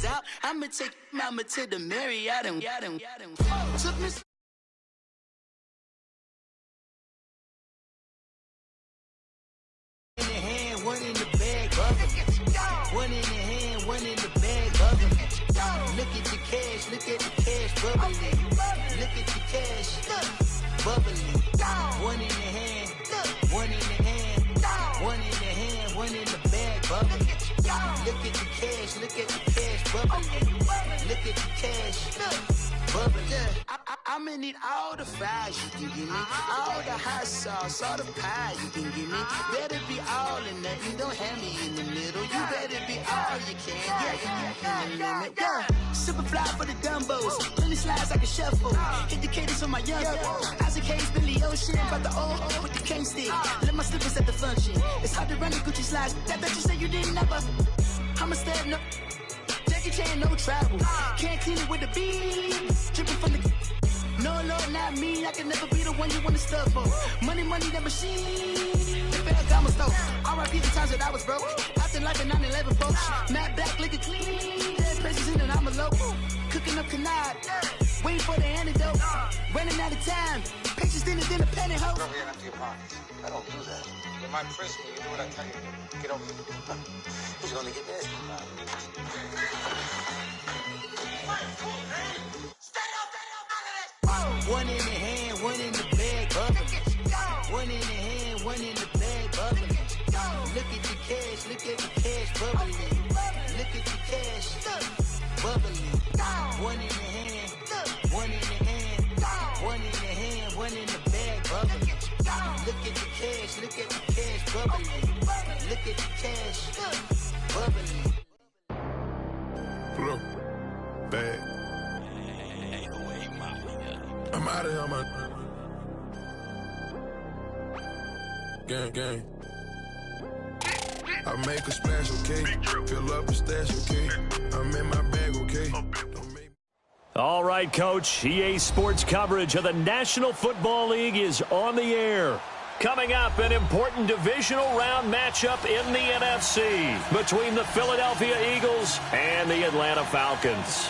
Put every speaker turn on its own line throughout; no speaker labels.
out. I'ma take mama to the Marriott and took me. In the hand, one in the bag, one in the hand, one in the bag, look at the cash, bubbling. Look at the cash, bubbling. One in the hand, one in the hand, one in the hand, one in the bag, bubbling. Look at the cash, bubbling. Look at the cash, bubbling. I'ma need all the fries you can give me, all the hot sauce, all the pie you can give me. Better be all in nothing, don't have me in the middle. You better be all you can, yeah. Super fly for the Dumbos, plenty slides like a shuffle. Hit the cadence on my young Isaac Hayes, Billy Ocean, about the old with the cane stick. Let my slippers at the function. It's hard to run the Gucci slides. That bet you say you didn't never. I'ma step no. Jackie Chan, no travel. Can't clean it with the beat. Dripping from the. No, Lord, not me. I can never be the one you want to stuff for. Money, that machine. The bell got my stove. R.I.P. the times that I was broke. After life in 9/11, folks. Matte black, liquor clean. Dead places in and I'm a local. Cooking up canard. Waiting for the antidote. Running out of time. Patience thinner than a penny hoe.
Get over here and empty your pockets. I don't do that. In my prison, you do what I tell you. Get over here. Who's gonna get this?
One in the hand, one in the bag, bubbling. One in the hand, one in the bag, bubbling. Look at the cash, bubbling. Look at the cash, bubbling. One in the hand, one in the hand, one in the hand, one in the bag, bubbling. Look at the cash, bubbling. Look at the cash, bubbling.
Pull up, bag. I'm out of here, man. Gang. I make a splash, okay? Fill up a stash, okay? I'm in my bag, okay?
All right, Coach. EA Sports coverage of the National Football League is on the air. Coming up, an important divisional round matchup in the NFC between the Philadelphia Eagles and the Atlanta Falcons.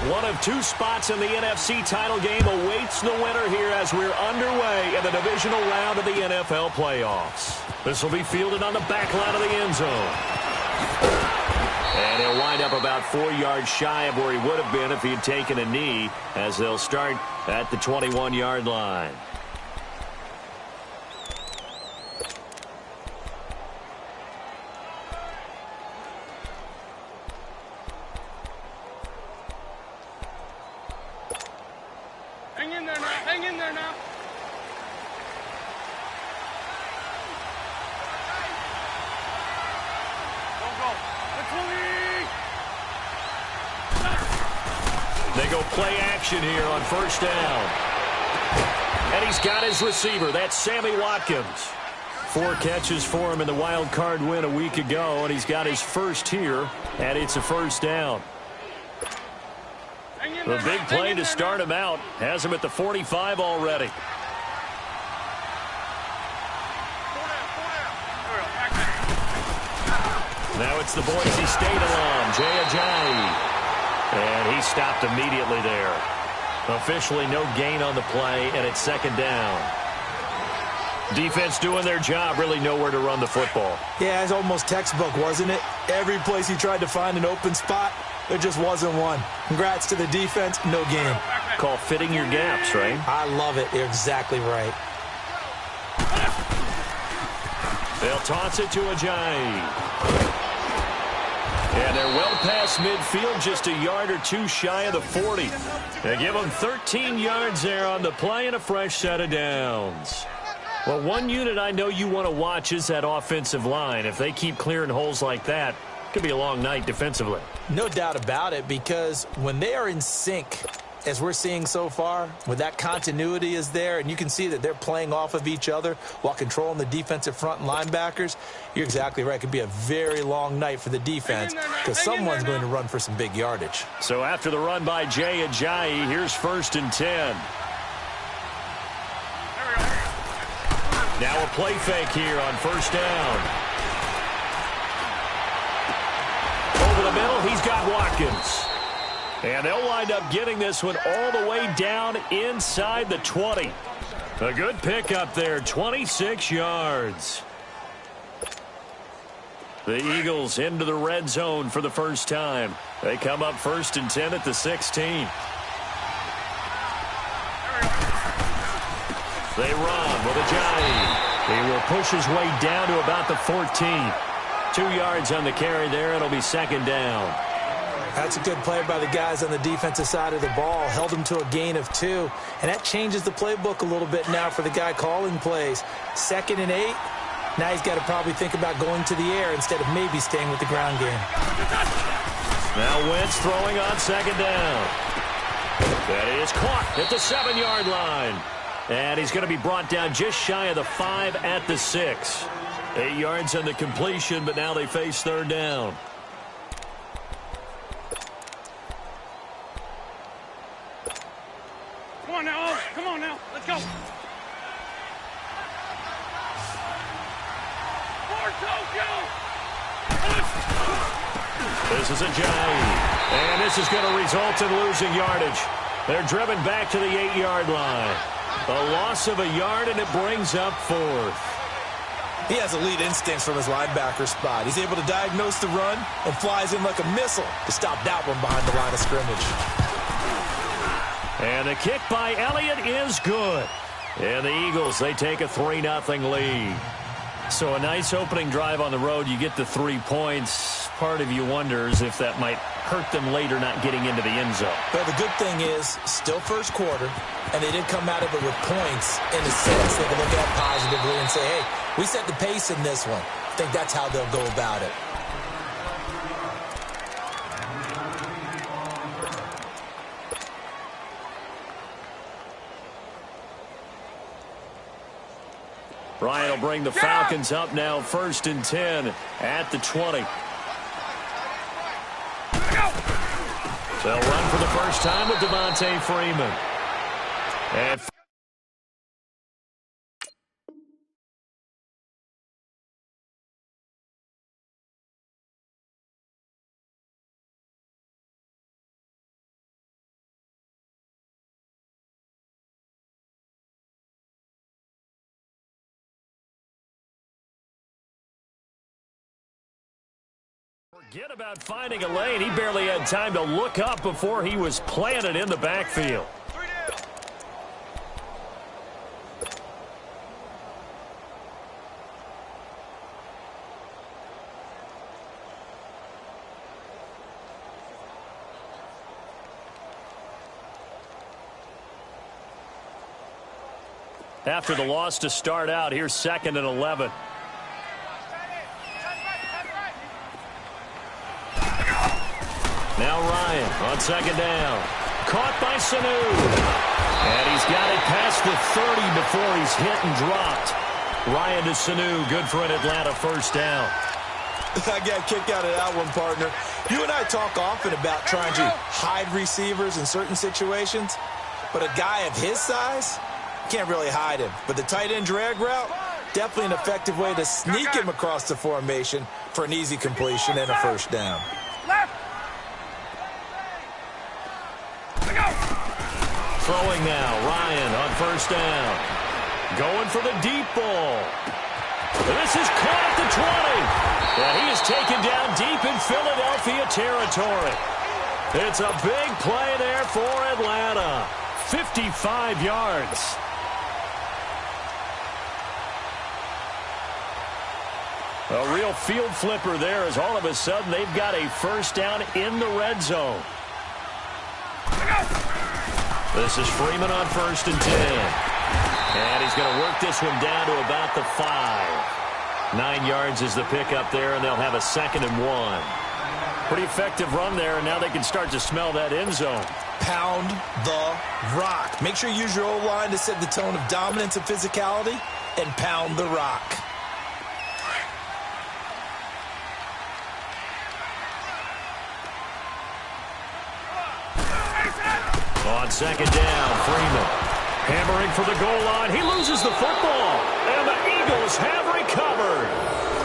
One of two spots in the NFC title game awaits the winner here as we're underway in the divisional round of the NFL playoffs. This will be fielded on the back line of the end zone. And he'll wind up about 4 yards shy of where he would have been if he had taken a knee, as they'll start at the 21-yard line.
Hang in there now. Don't go.
They go play action here on first down. And he's got his receiver. That's Sammy Watkins. 4 catches for him in the wild card win a week ago, and he's got his first here, and it's a first down. The big play to start him out has him at the 45 already. Now it's the Boise State alum, Jay Ajayi. And he stopped immediately there. Officially no gain on the play, and it's second down. Defense doing their job, really nowhere to run the football.
Yeah, it's almost textbook, wasn't it? Every place he tried to find an open spot, there just wasn't one. Congrats to the defense, no gain.
Call fitting your gaps, right?
I love it. You're exactly right.
They'll toss it to Ajayi. And they're well past midfield, just a yard or two shy of the 40. They give them 13 yards there on the play and a fresh set of downs. Well, one unit I know you want to watch is that offensive line. If they keep clearing holes like that, it could be a long night defensively.
No doubt about it, because when they are in sync, as we're seeing so far, when that continuity is there, and you can see that they're playing off of each other while controlling the defensive front and linebackers, you're exactly right. It could be a very long night for the defense because someone's going to run for some big yardage.
So after the run by Jay Ajayi, here's 1st and 10. Now a play fake here on first down. Over the middle, he's got Watkins. And they'll wind up getting this one all the way down inside the 20. A good pickup there, 26 yards. The Eagles into the red zone for the first time. They come up 1st and 10 at the 16. They run with Ajayi. He will push his way down to about the 14. 2 yards on the carry there. It'll be 2nd down.
That's a good play by the guys on the defensive side of the ball. Held him to a gain of 2. And that changes the playbook a little bit now for the guy calling plays. 2nd and 8. Now he's got to probably think about going to the air instead of maybe staying with the ground game.
Now Wentz throwing on 2nd down. That is caught at the 7-yard line. And he's going to be brought down just shy of the 5 at the 6. 8 yards on the completion, but now they face 3rd down.
Come on now, Oaks. Come on now. Let's go.
This is Ajayi. And this is going to result in losing yardage. They're driven back to the 8-yard line. A loss of a yard, and it brings up 4th.
He has elite instincts from his linebacker spot. He's able to diagnose the run and flies in like a missile to stop that one behind the line of scrimmage.
And the kick by Elliott is good. And the Eagles, they take a 3-0 lead. So a nice opening drive on the road. You get the 3 points. Part of you wonders if that might hurt them later not getting into the end zone.
Well, the good thing is, still first quarter, and they did come out of it with points in a sense they can look at positively and say, hey, we set the pace in this one. I think that's how they'll go about it.
Ryan will bring the Falcons up now 1st and 10 at the 20. They'll run for the first time with Devontae Freeman. And forget about finding a lane. He barely had time to look up before he was planted in the backfield. After the loss to start out, here's 2nd and 11. Now Ryan on 2nd down. Caught by Sanu. And he's got it past the 30 before he's hit and dropped. Ryan to Sanu, good for an Atlanta first down.
I got a kick out of that one, partner. You and I talk often about trying to hide receivers in certain situations, but a guy of his size, can't really hide him. But the tight end drag route, definitely an effective way to sneak him across the formation for an easy completion and a first down.
Throwing now, Ryan on first down. Going for the deep ball. This is caught at the 20. And he is taken down deep in Philadelphia territory. It's a big play there for Atlanta. 55 yards. A real field flipper there as all of a sudden they've got a first down in the red zone. This is Freeman on 1st and 10. And he's going to work this one down to about the 5. 9 yards is the pickup there, and they'll have a 2nd and 1. Pretty effective run there, and now they can start to smell that end zone.
Pound the rock. Make sure you use your O-line to set the tone of dominance and physicality, and pound the rock.
On 2nd down, Freeman hammering for the goal line. He loses the football. And the Eagles have recovered.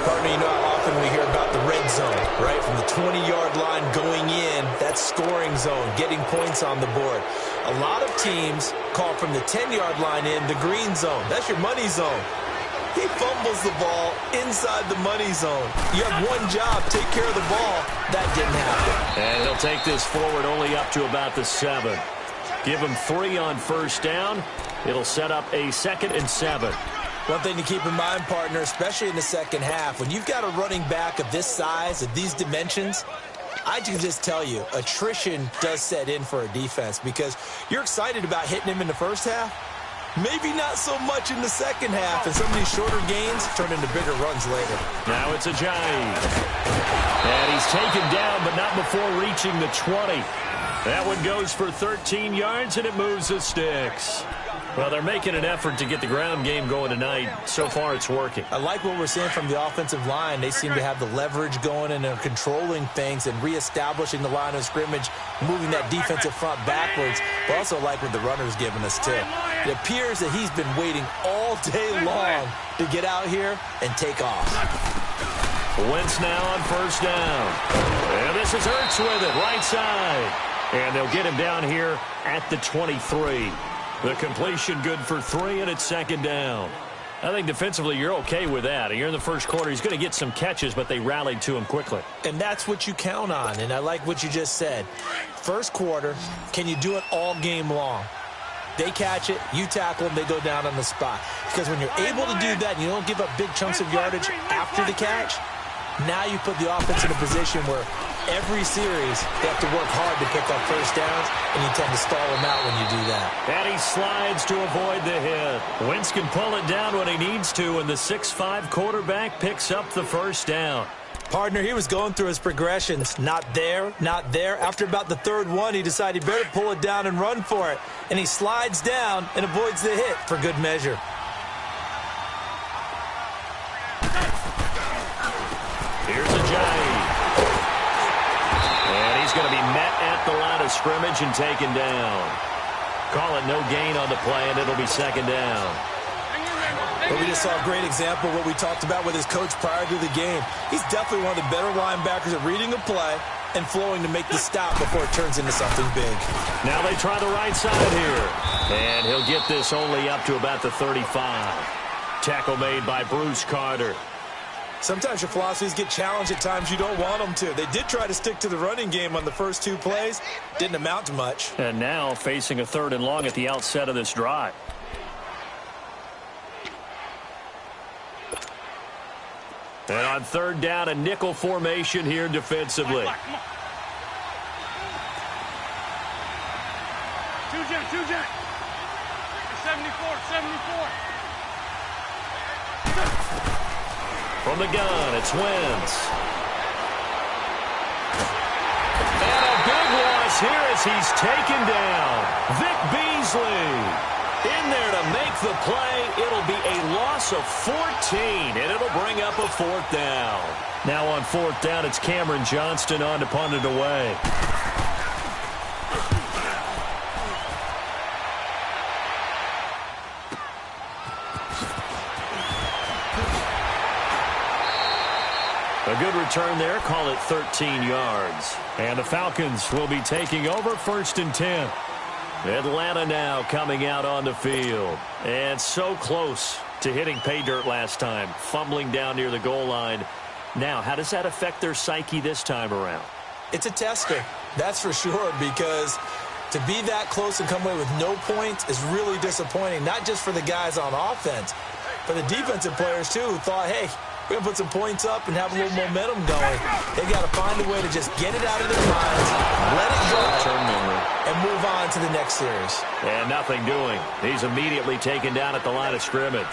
Partner, you know how often we hear about the red zone, right? From the 20-yard line going in, that scoring zone, getting points on the board. A lot of teams call from the 10-yard line in the green zone. That's your money zone. He fumbles the ball inside the money zone. You have one job, take care of the ball. That didn't happen.
And he'll take this forward only up to about the 7. Give him 3 on first down. It'll set up a 2nd and 7.
One thing to keep in mind, partner, especially in the second half, when you've got a running back of this size, of these dimensions, I can just tell you, attrition does set in for a defense because you're excited about hitting him in the first half. Maybe not so much in the second half, and some of these shorter gains turn into bigger runs later.
Now it's a Ajayi. And he's taken down, but not before reaching the 20. That one goes for 13 yards, and it moves the sticks. Well, they're making an effort to get the ground game going tonight. So far, it's working.
I like what we're seeing from the offensive line. They seem to have the leverage going, and they're controlling things and reestablishing the line of scrimmage, moving that defensive front backwards. But also like what the runner's giving us, too. It appears that he's been waiting all day long to get out here and take off.
Wentz now on first down. And this is Ertz with it, right side. And they'll get him down here at the 23. The completion good for 3, and it's 2nd down. I think defensively you're okay with that. Here in the first quarter, he's going to get some catches, but they rallied to him quickly.
And that's what you count on, and I like what you just said. First quarter, can you do it all game long? They catch it, you tackle them, they go down on the spot. Because when you're able to do that and you don't give up big chunks of yardage after the catch, now you put the offense in a position where every series they have to work hard to pick up first downs, and you tend to stall them out when you do that.
And he slides to avoid the hit. Wentz can pull it down when he needs to, and the 6'5" quarterback picks up the first down.
Partner, he was going through his progressions. Not there, not there. After about the 3rd one, he decided he better pull it down and run for it. And he slides down and avoids the hit for good measure.
Here's Ajayi. And he's going to be met at the line of scrimmage and taken down. Call it no gain on the play, and it'll be 2nd down.
But we just saw a great example of what we talked about with his coach prior to the game. He's definitely one of the better linebackers at reading a play and flowing to make the stop before it turns into something big.
Now they try the right side here. And he'll get this only up to about the 35. Tackle made by Bruce Carter.
Sometimes your philosophies get challenged at times you don't want them to. They did try to stick to the running game on the first 2 plays. Didn't amount to much.
And now facing a 3rd and long at the outset of this drive. And on 3rd down, a nickel formation here defensively.
Two jet. 74.
From the gun, it's Wentz. And a big loss here as he's taken down. Vic Beasley in there to make the play. It'll be a loss of 14, and it'll bring up a 4th down. Now on 4th down, it's Cameron Johnston on to punt it away. A good return there, call it 13 yards. And the Falcons will be taking over 1st and 10. Atlanta now coming out on the field. And so close to hitting pay dirt last time, fumbling down near the goal line. Now, how does that affect their psyche this time around?
It's a tester, that's for sure, because to be that close and come away with no points is really disappointing, not just for the guys on offense, but the defensive players, too, who thought, hey, we're going to put some points up and have a little momentum going. They got to find a way to just get it out of their minds, let it go, and move on to the next series.
And nothing doing. He's immediately taken down at the line of scrimmage.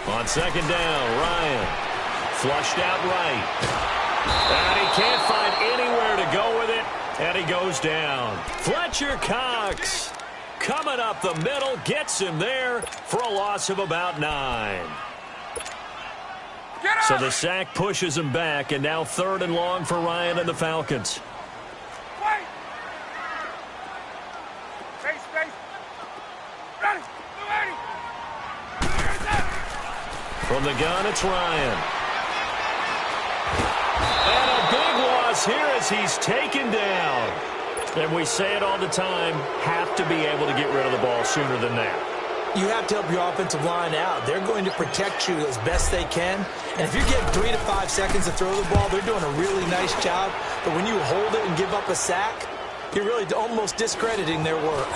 On 2nd down, Ryan Flushed out right. And he can't find anywhere to go with it, and he goes down. Fletcher Cox coming up the middle, gets him there for a loss of about 9. So the sack pushes him back, and now 3rd and long for Ryan and the Falcons.
Wait. Space. Ready.
From the gun, it's Ryan. And a big loss here as he's taken down. And we say it all the time, have to be able to get rid of the ball sooner than that.
You have to help your offensive line out. They're going to protect you as best they can. And if you're getting 3 to 5 seconds to throw the ball, they're doing a really nice job. But when you hold it and give up a sack, you're really almost discrediting their work.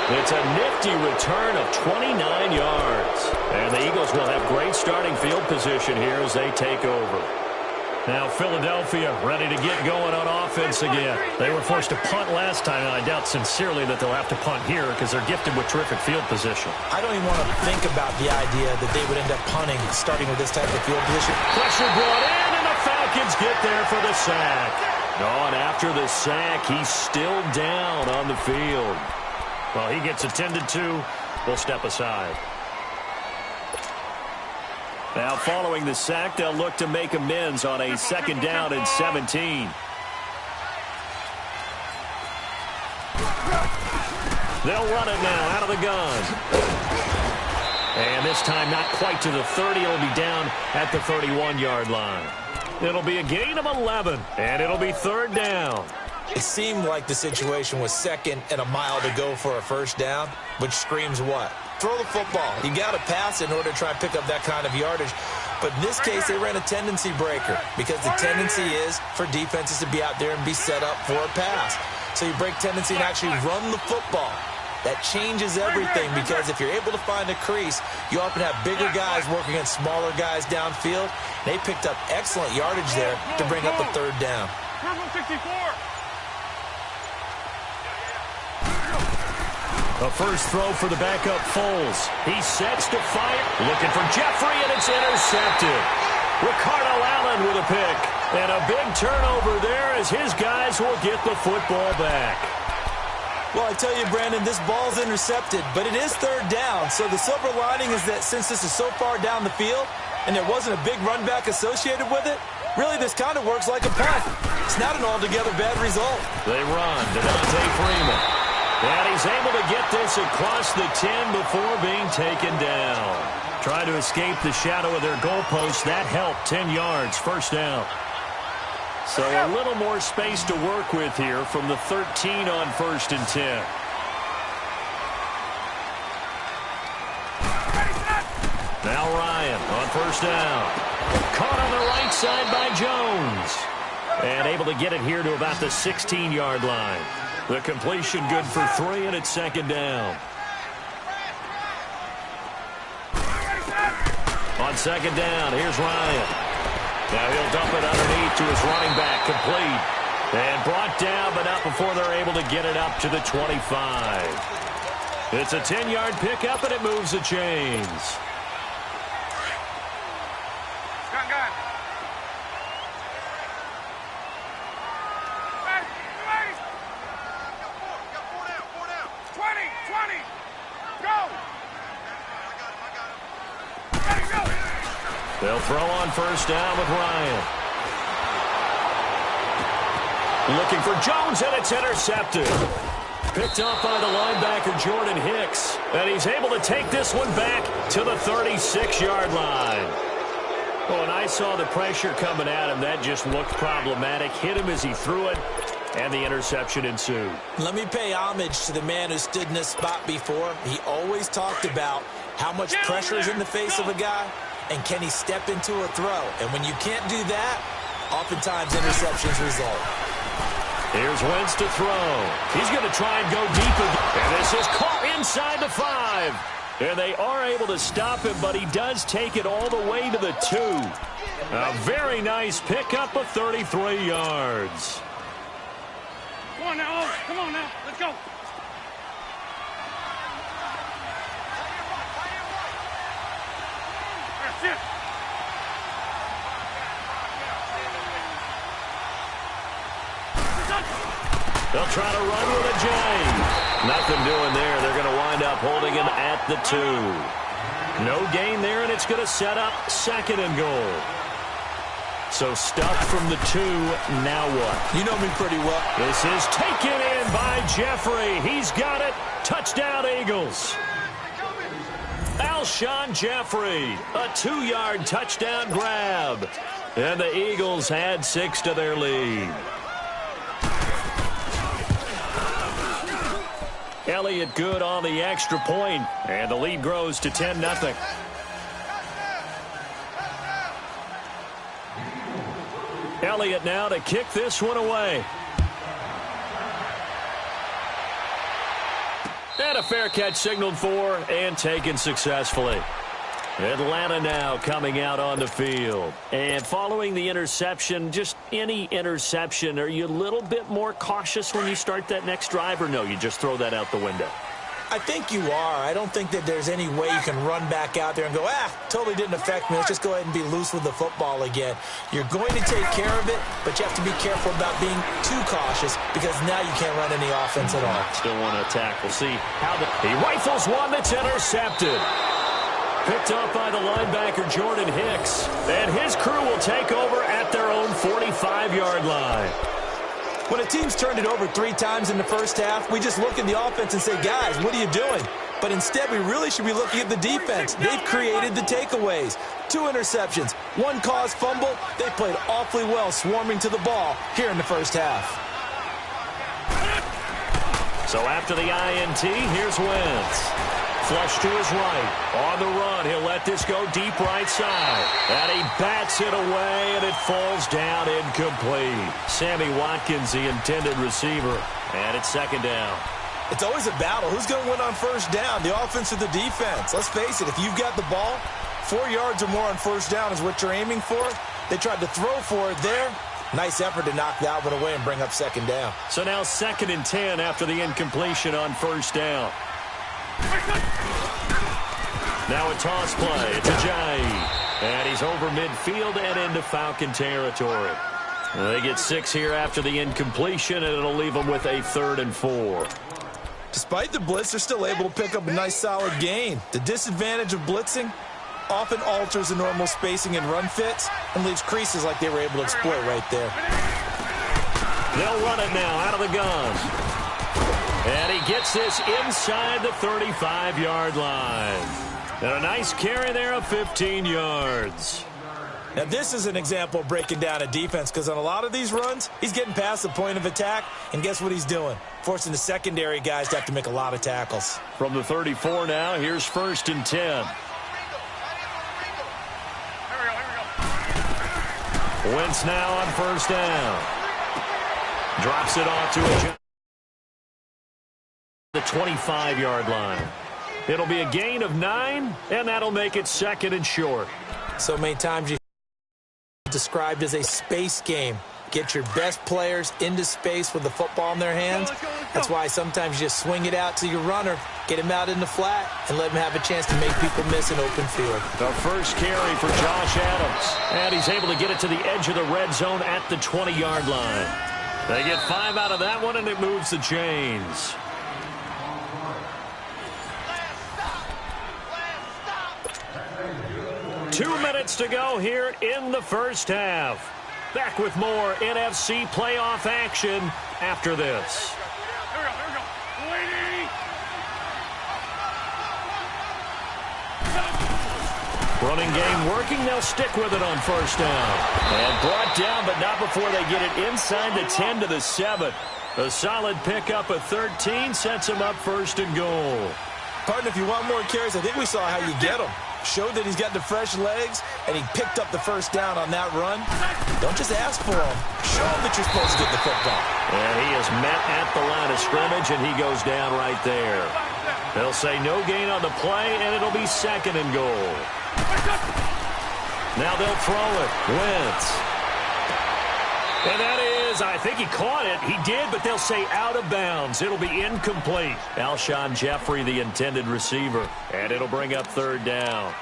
It's a nifty return of 29 yards. And the Eagles will have great starting field position here as they take over. Now Philadelphia ready to get going on offense again. They were forced to punt last time, and I doubt sincerely that they'll have to punt here because they're gifted with terrific field position.
I don't even want to think about the idea that they would end up punting starting with this type of field position.
Pressure brought in, and the Falcons get there for the sack. No, and after the sack, he's still down on the field. Well, he gets attended to. We'll step aside. Now, following the sack, they'll look to make amends on a 2nd down and 17. They'll run it now out of the gun. And this time, not quite to the 30. It'll be down at the 31-yard line. It'll be a gain of 11, and it'll be 3rd down.
It seemed like the situation was 2nd and a mile to go for a 1st down, which screams what? Throw the football. You got to pass in order to try and pick up that kind of yardage. But in this case, they ran a tendency breaker because the tendency is for defenses to be out there and be set up for a pass. So you break tendency and actually run the football. That changes everything because if you're able to find a crease, you often have bigger guys working against smaller guys downfield. They picked up excellent yardage there to bring up a 3rd down.
64.
A first throw for the backup Foles. He sets to fire. Looking for Jeffrey, and it's intercepted. Ricardo Allen with a pick. And a big turnover there as his guys will get the football back.
Well, I tell you, Brandon, this ball's intercepted, but it is 3rd down. So the silver lining is that since this is so far down the field and there wasn't a big run back associated with it, really this kind of works like a punt. It's not an altogether bad result.
They run to Dante Freeman. And he's able to get this across the 10 before being taken down. Trying to escape the shadow of their goalpost. That helped. 10 yards, 1st down. So a little more space to work with here from the 13 on 1st and 10. Now Ryan on 1st down. Caught on the right side by Jones. And able to get it here to about the 16-yard line. The completion good for 3, and it's 2nd down. On 2nd down, here's Ryan. Now he'll dump it underneath to his running back, complete. And brought down, but not before they're able to get it up to the 25. It's a 10-yard pickup, and it moves the chains.
Gun. 20. Go. Ready, go.
They'll throw on 1st down with Ryan. Looking for Jones, and it's intercepted. Picked up by the linebacker, Jordan Hicks. And he's able to take this one back to the 36-yard line. Well, when I saw the pressure coming at him, that just looked problematic. Hit him as he threw it, and the interception ensued.
Let me pay homage to the man who stood in this spot before. He always talked about how much pressure is in the face of a guy, and can he step into a throw. And when you can't do that, oftentimes interceptions result.
Here's Wentz to throw. He's going to try and go deep again. And this is caught inside the 5. And they are able to stop him, but he does take it all the way to the 2. A very nice pickup of 33 yards.
Come on now, come on now, let's go. Shift.
They'll try to run with a J. Nothing doing there. They're going to wind up holding him at the 2. No gain there, and it's going to set up 2nd and goal. So stuffed from the 2. Now what?
You know me pretty well.
This is taken in by Jeffrey. He's got it. Touchdown, Eagles. Alshon Jeffrey, a 2-yard touchdown grab. And the Eagles add 6 to their lead. Elliott good on the extra point, and the lead grows to 10-0. Elliott now to kick this one away. And a fair catch signaled for and taken successfully. Atlanta now coming out on the field. And following the interception, just any interception, are you a little bit more cautious when you start that next drive, or no, you just throw that out the window?
I think you are. I don't think that there's any way you can run back out there and go, totally didn't affect me. Let's just go ahead and be loose with the football again. You're going to take care of it, but you have to be careful about being too cautious because now you can't run any offense at all.
Still want to attack. We'll see how he rifles one that's intercepted. Picked up by the linebacker, Jordan Hicks. And his crew will take over at their own 45-yard line.
When a team's turned it over 3 times in the first half, we just look at the offense and say, guys, what are you doing? But instead, we really should be looking at the defense. They've created the takeaways. 2 interceptions, 1 caused fumble. They played awfully well swarming to the ball here in the first half.
So after the INT, here's Wentz. Flush to his right. On the run, he'll let this go deep right side. And he bats it away, and it falls down incomplete. Sammy Watkins, the intended receiver. And it's 2nd down.
It's always a battle. Who's going to win on first down, the offense or the defense? Let's face it, if you've got the ball, 4 yards or more on first down is what you're aiming for. They tried to throw for it there. Nice effort to knock that one away and bring up 2nd down.
So now 2nd and 10 after the incompletion on first down. Now a toss play. It's Ajayi. And he's over midfield and into Falcon territory. They get 6 here after the incompletion, and it'll leave them with a 3rd and 4.
Despite the blitz, they're still able to pick up a nice solid gain. The disadvantage of blitzing often alters the normal spacing and run fits and leaves creases like they were able to exploit right there.
They'll run it now out of the gun. And he gets this inside the 35-yard line. And a nice carry there of 15 yards.
Now, this is an example of breaking down a defense because on a lot of these runs, he's getting past the point of attack, and guess what he's doing? Forcing the secondary guys to have to make a lot of tackles.
From the 34 now, here's 1st and 10.
Here we go.
Wentz now on first down. Drops it off to a the 25-yard line. It'll be a gain of 9, and that'll make it 2nd and short.
So many times you described as a space game. Get your best players into space with the football in their hands. That's why sometimes you just swing it out to your runner, get him out in the flat, and let him have a chance to make people miss an open field.
The first carry for Josh Adams. And he's able to get it to the edge of the red zone at the 20-yard line. They get 5 out of that one, and it moves the chains. Two minutes to go here in the first half. Back with more NFC playoff action after this.
Here we go. Waiting.
Running game working. They'll stick with it on first down. And brought down, but not before they get it inside the 10 to the 7. A solid pickup of 13 sets him up 1st and goal.
Partner, if you want more carries, I think we saw how you get them. Showed that he's got the fresh legs, and he picked up the first down on that run. Don't just ask for him. Show him that you're supposed to get the football.
And he is met at the line of scrimmage, and he goes down right there. They'll say no gain on the play, and it'll be 2nd and goal. Now they'll throw it. Wentz. And that is, I think he caught it. He did, but they'll say out of bounds. It'll be incomplete. Alshon Jeffrey, the intended receiver. And it'll bring up 3rd down.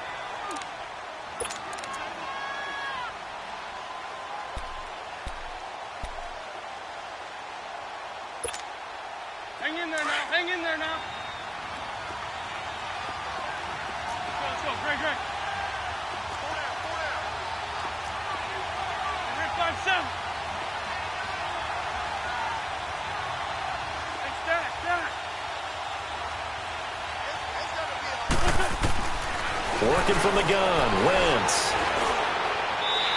Greg. 5-7.
Working from the gun, Wentz.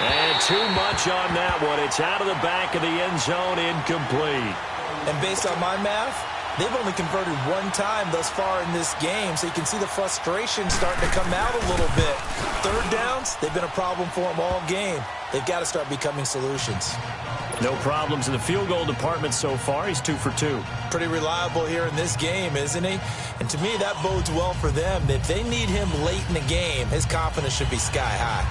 And too much on that one. It's out of the back of the end zone, incomplete.
And based on my math, they've only converted one time thus far in this game, so you can see the frustration starting to come out a little bit. Third downs, they've been a problem for them all game. They've got to start becoming solutions.
No problems in the field goal department so far. He's 2 for 2.
Pretty reliable here in this game, isn't he? And to me, that bodes well for them. If they need him late in the game, his confidence should be sky high.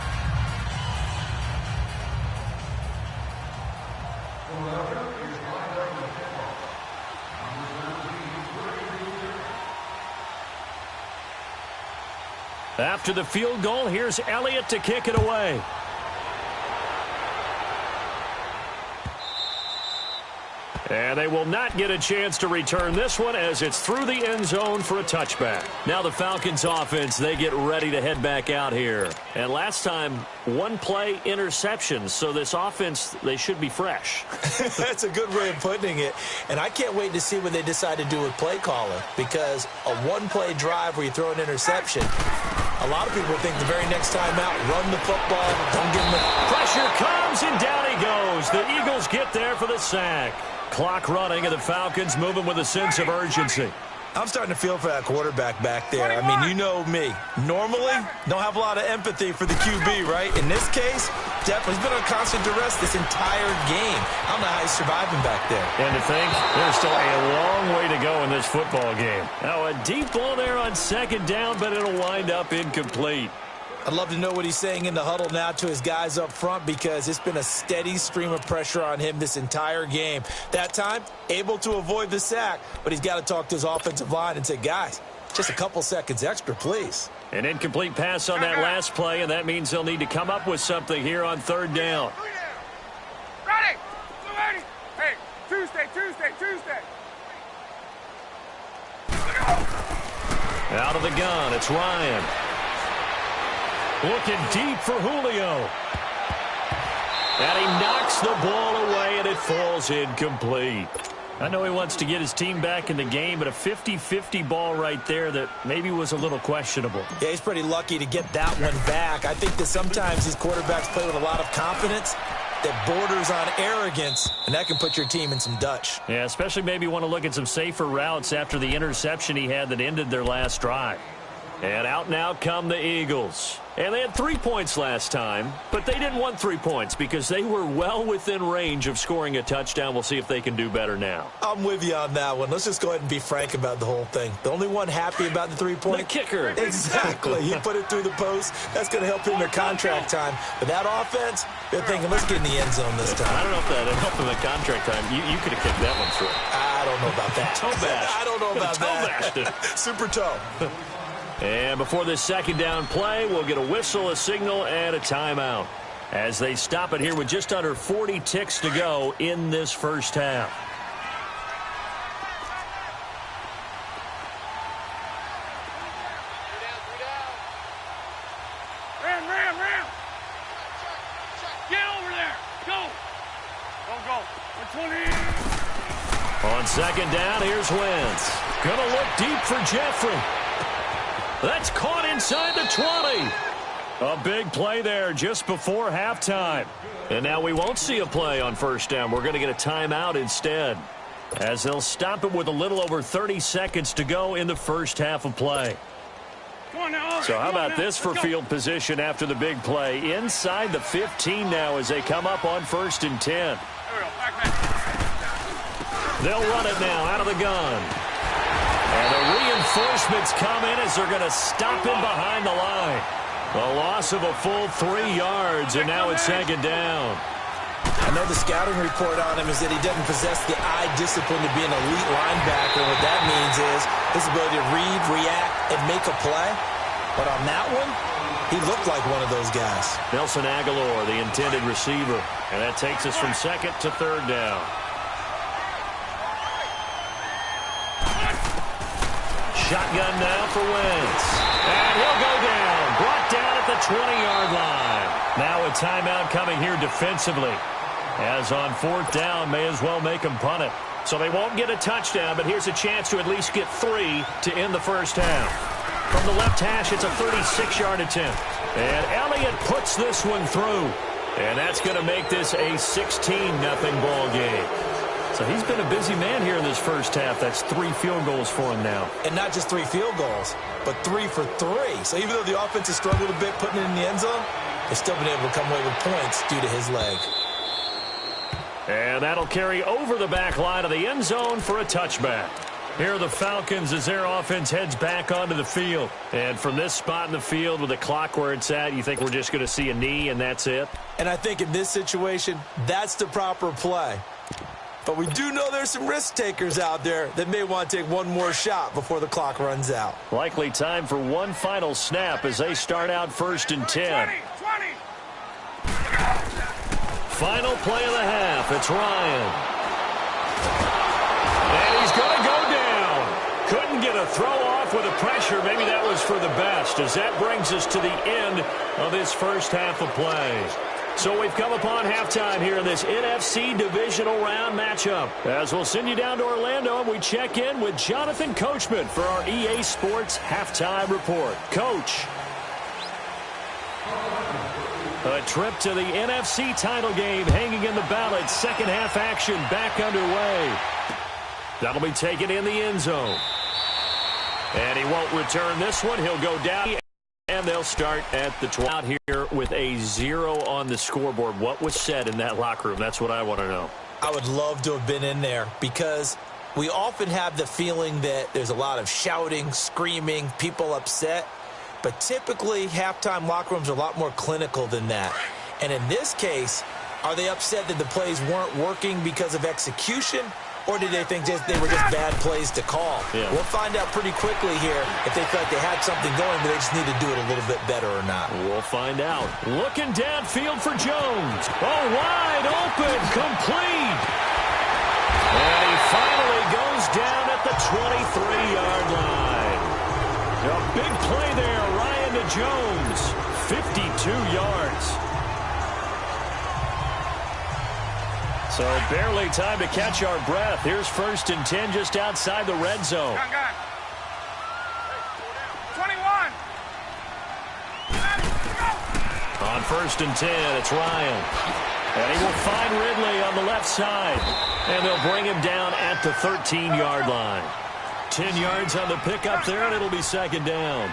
After the field goal, here's Elliott to kick it away. And they will not get a chance to return this one as it's through the end zone for a touchback. Now the Falcons offense, they get ready to head back out here. And last time, one play interception, so this offense, they should be fresh.
That's a good way of putting it. And I can't wait to see what they decide to do with play calling, because a one-play drive where you throw an interception, a lot of people think the very next time out, run the football, don't give them the
pressure comes, and down he goes. The Eagles get there for the sack. Clock running, and the Falcons moving with a sense of urgency.
I'm starting to feel for that quarterback back there. I mean, you know me. Normally, don't have a lot of empathy for the QB, right? In this case, definitely. He's been on constant duress this entire game. I don't know how he's surviving back there.
And to think, there's still a long way to go in this football game. Now, a deep ball there on second down, but it'll wind up incomplete.
I'd love to know what he's saying in the huddle now to his guys up front, because it's been a steady stream of pressure on him this entire game. That time, able to avoid the sack, but he's got to talk to his offensive line and say, guys, just a couple seconds extra, please.
An incomplete pass on that last play, and that means they'll need to come up with something here on third down.
Ready! Hey, Tuesday.
Out of the gun, it's Ryan. Looking deep for Julio. And he knocks the ball away, and it falls incomplete. I know he wants to get his team back in the game, but a 50-50 ball right there that maybe was a little questionable.
Yeah, he's pretty lucky to get that one back. I think that sometimes these quarterbacks play with a lot of confidence that borders on arrogance, and that can put your team in some Dutch.
Yeah, especially maybe want to look at some safer routes after the interception he had that ended their last drive. And out now come the Eagles. And they had 3 points last time, but they didn't want 3 points because they were well within range of scoring a touchdown. We'll see if they can do better now.
I'm with you on that one. Let's just go ahead and be frank about the whole thing. The only one happy about the 3-point?
The kicker.
Exactly. He put it through the post. That's going to help him in contract time. But that offense, they're thinking, let's get in the end zone this time.
I don't know if that helped him in contract time. You could have kicked that one through.
I don't know about that.
Toe bash.
I don't know about that.
Toe bashed.
Super toe.
And before this second down play, we'll get a whistle, a signal, and a timeout as they stop it here with just under 40 ticks to go in this first half.
Ram. Get over there. Go. 120.
On second down, here's Wentz. Gonna look deep for Jeffrey. That's caught inside the 20. A big play there just before halftime. And now we won't see a play on first down. We're going to get a timeout instead, as they'll stop it with a little over 30 seconds to go in the first half of play.
Come on now.
So how about this for field position after the big play? Inside the 15 now as they come up on 1st and 10.
There we go. Back, man.
They'll run it now out of the gun. And the reinforcements come in as they're going to stop him behind the line. A loss of a full 3 yards, and now it's second down.
I know the scouting report on him is that he doesn't possess the eye discipline to be an elite linebacker. What that means is his ability to read, react, and make a play. But on that one, he looked like one of those guys.
Nelson Aguilar, the intended receiver. And that takes us from second to third down. Shotgun now for Wentz. And he'll go down. Brought the 20-yard line. Now a timeout coming here defensively. As on 4th down, may as well make them punt it. So they won't get a touchdown, but here's a chance to at least get 3 to end the first half. From the left hash, it's a 36-yard attempt. And Elliott puts this one through. And that's going to make this a 16-0 ball game. So he's been a busy man here in this first half. That's 3 field goals for him now.
And not just 3 field goals, but 3 for 3. So even though the offense has struggled a bit putting it in the end zone, they've still been able to come away with points due to his leg.
And that'll carry over the back line of the end zone for a touchback. Here are the Falcons as their offense heads back onto the field. And from this spot in the field with the clock where it's at, you think we're just going to see a knee and that's it?
And I think in this situation, that's the proper play. But we do know there's some risk takers out there that may want to take one more shot before the clock runs out.
Likely time for one final snap as they start out 1st and 10.
20.
Final play of the half. It's Ryan. And he's going to go down. Couldn't get a throw off with the pressure. Maybe that was for the best, as that brings us to the end of this first half of play. So we've come upon halftime here in this NFC divisional round matchup. As we'll send you down to Orlando, and we check in with Jonathan Coachman for our EA Sports halftime report. Coach. A trip to the NFC title game hanging in the balance. Second half action back underway. That'll be taken in the end zone. And he won't return this one. He'll go down. And they'll start at the 12 out here with a 0 on the scoreboard. What was said in that locker room? That's what I want to know.
I would love to have been in there because we often have the feeling that there's a lot of shouting, screaming, people upset. But typically, halftime locker rooms are a lot more clinical than that. And in this case, are they upset that the plays weren't working because of execution? Or did they think they were just bad plays to call?
Yeah.
We'll find out pretty quickly here if they felt like they had something going, but they just need to do it a little bit better or not.
We'll find out. Looking downfield for Jones. Oh, wide open, complete. And he finally goes down at the 23-yard line. A big play there, Ryan to Jones. 52 yards. So barely time to catch our breath. Here's 1st and 10 just outside the red zone.
Gun. 21.
On 1st and 10, it's Ryan. And he will find Ridley on the left side. And they'll bring him down at the 13-yard line. 10 yards on the pickup there, and it'll be 2nd down.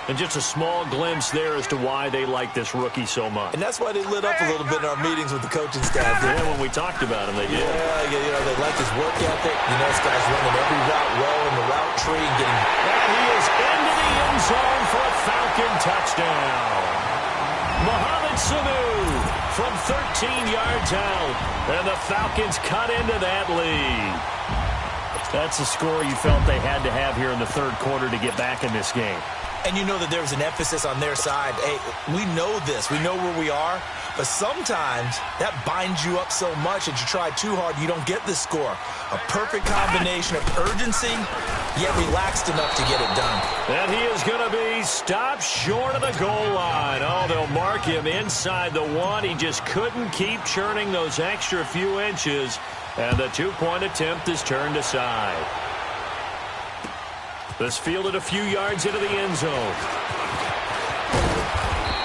And just a small glimpse there as to why they like this rookie so much.
And that's why they lit up a little bit in our meetings with the coaching staff.
Yeah, when we talked about him, they did.
Yeah, they like his work ethic. This guy's running every route well in the route tree and getting...
And he is into the end zone for a Falcon touchdown. Mohamed Sanu from 13 yards out. And the Falcons cut into that lead. That's a score you felt they had to have here in the 3rd quarter to get back in this game.
And you know that there was an emphasis on their side. Hey, we know this. We know where we are. But sometimes that binds you up so much that you try too hard, you don't get the score. A perfect combination of urgency, yet relaxed enough to get it done.
And he is going to be stopped short of the goal line. Oh, they'll mark him inside the 1. He just couldn't keep churning those extra few inches. And the 2-point attempt is turned aside. This fielded a few yards into the end zone.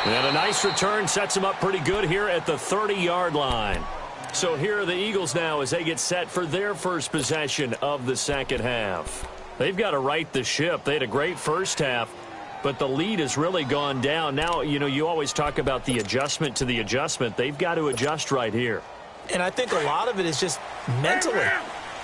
And a nice return sets him up pretty good here at the 30-yard line. So here are the Eagles now as they get set for their first possession of the second half. They've got to right the ship. They had a great first half, but the lead has really gone down. Now, you always talk about the adjustment to the adjustment. They've got to adjust right here.
And I think a lot of it is just mentally.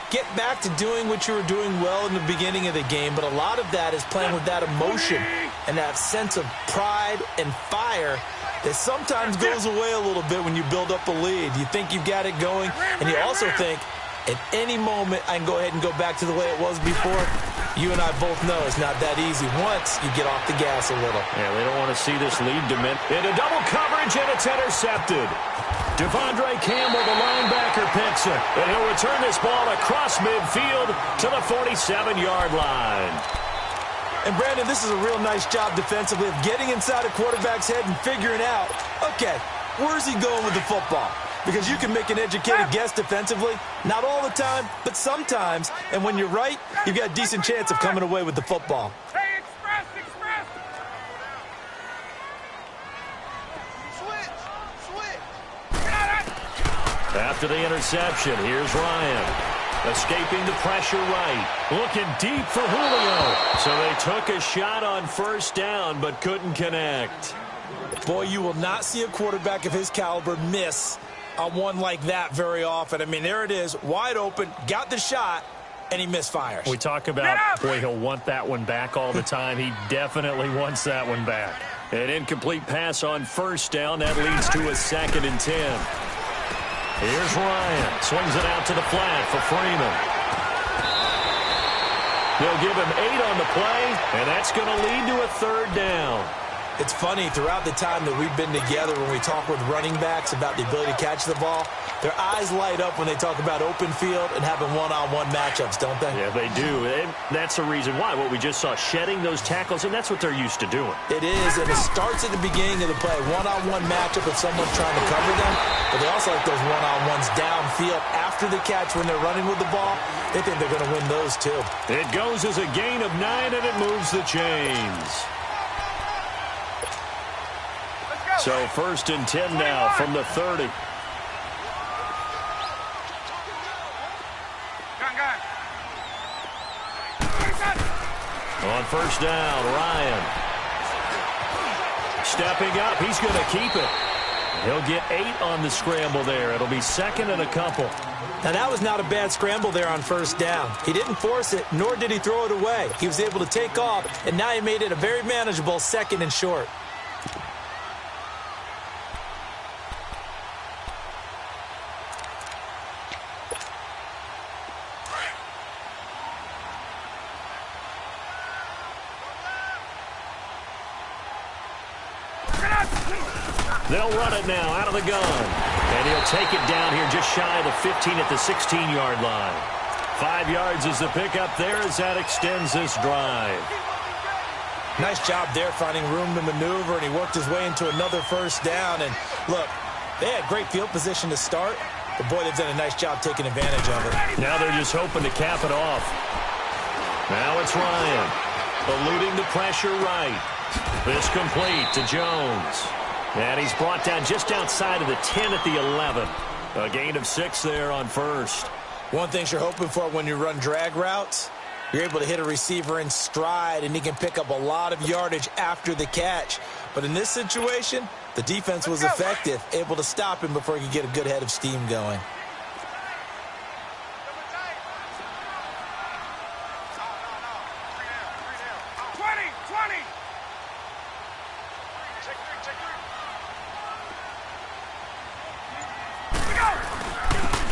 Get back to doing what you were doing well in the beginning of the game, but a lot of that is playing with that emotion and that sense of pride and fire that sometimes goes away a little bit when you build up a lead. You think you've got it going, and you also think at any moment I can go ahead and go back to the way it was before. You and I both know it's not that easy once you get off the gas a little.
Yeah, they don't want to see this lead diminish. Into double coverage, and it's intercepted. Devondre Campbell, the linebacker, picks it. And he'll return this ball across midfield to the 47-yard line.
And, Brandon, this is a real nice job defensively of getting inside a quarterback's head and figuring out, okay, where's he going with the football? Because you can make an educated guess defensively, not all the time, but sometimes. And when you're right, you've got a decent chance of coming away with the football.
Hey, express!
Switch!
After the interception, here's Ryan. Escaping the pressure right. Looking deep for Julio. So they took a shot on first down, but couldn't connect.
Boy, you will not see a quarterback of his caliber miss on one like that very often. I mean, there it is, wide open, got the shot, and he misfires.
We talk about, boy, he'll want that one back all the time. He definitely wants that one back. An incomplete pass on first down. That leads to a 2nd and 10. Here's Ryan. Swings it out to the flat for Freeman. They'll give him 8 on the play, and that's going to lead to a 3rd down.
It's funny, throughout the time that we've been together, when we talk with running backs about the ability to catch the ball, their eyes light up when they talk about open field and having one-on-one matchups, don't they?
Yeah, they do. And that's the reason why. What we just saw, shedding those tackles, and that's what they're used to doing.
It is, and it starts at the beginning of the play. One-on-one matchup if someone's trying to cover them, but they also like those one-on-ones downfield after the catch when they're running with the ball. They think they're going to win those, too.
It goes as a gain of 9, and it moves the chains. So 1st and 10 now from the 30. On first down, Ryan. Stepping up, he's going to keep it. He'll get 8 on the scramble there. It'll be 2nd and a couple.
Now, that was not a bad scramble there on first down. He didn't force it, nor did he throw it away. He was able to take off, and now he made it a very manageable 2nd and short.
They'll run it now out of the gun. And he'll take it down here just shy of the 15 at the 16-yard line. 5 yards is the pickup there as that extends this drive.
Nice job there finding room to maneuver, and he worked his way into another first down. And look, they had great field position to start, but boy, they've done a nice job taking advantage of it.
Now they're just hoping to cap it off. Now it's Ryan. Eluding the pressure right. This complete to Jones. And he's brought down just outside of the 10 at the 11. A gain of 6 there on first.
One thing you're hoping for when you run drag routes, you're able to hit a receiver in stride, and he can pick up a lot of yardage after the catch. But in this situation, the defense was effective, able to stop him before he could get a good head of steam going.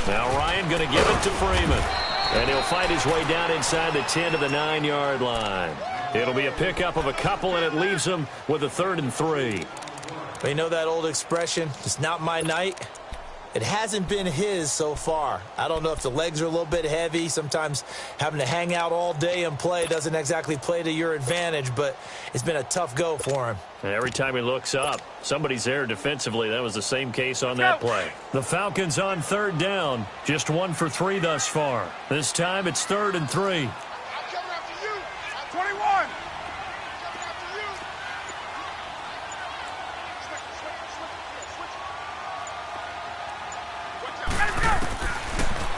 Now Ryan going to give it to Freeman. And he'll fight his way down inside the 10 to the 9-yard line. It'll be a pickup of a couple, and it leaves him with a 3rd and 3.
But you know that old expression, it's not my night? It hasn't been his so far. I don't know if the legs are a little bit heavy. Sometimes having to hang out all day and play doesn't exactly play to your advantage, but it's been a tough go for him.
And every time he looks up, somebody's there defensively. That was the same case on that play. The Falcons on 3rd down. Just 1 for 3 thus far. This time it's 3rd and 3.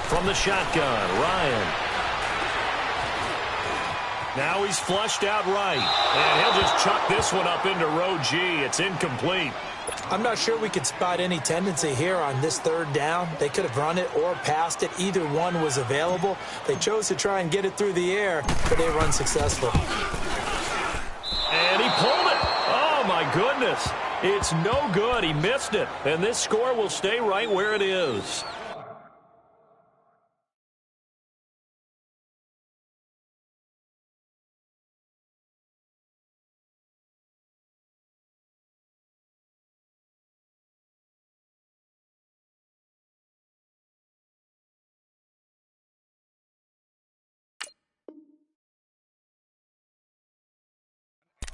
From the shotgun, Ryan. Now he's flushed out right. And he'll just chuck this one up into row G. It's incomplete.
I'm not sure we could spot any tendency here on this 3rd down. They could have run it or passed it. Either one was available. They chose to try and get it through the air, but they run successful.
And he pulled it. Oh, my goodness. It's no good. He missed it. And this score will stay right where it is.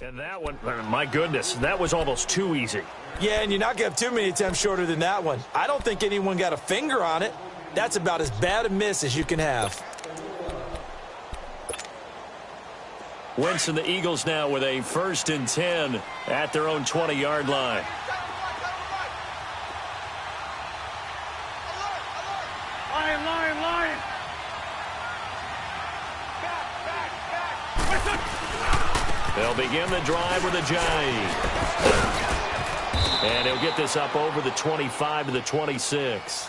And that one, my goodness, that was almost too easy.
Yeah, and you're not going to have too many attempts shorter than that one. I don't think anyone got a finger on it. That's about as bad a miss as you can have.
Wentz and the Eagles now with a 1st and 10 at their own 20-yard line.
Lion.
They'll begin the drive with a jive. And he'll get this up over the 25 to the 26.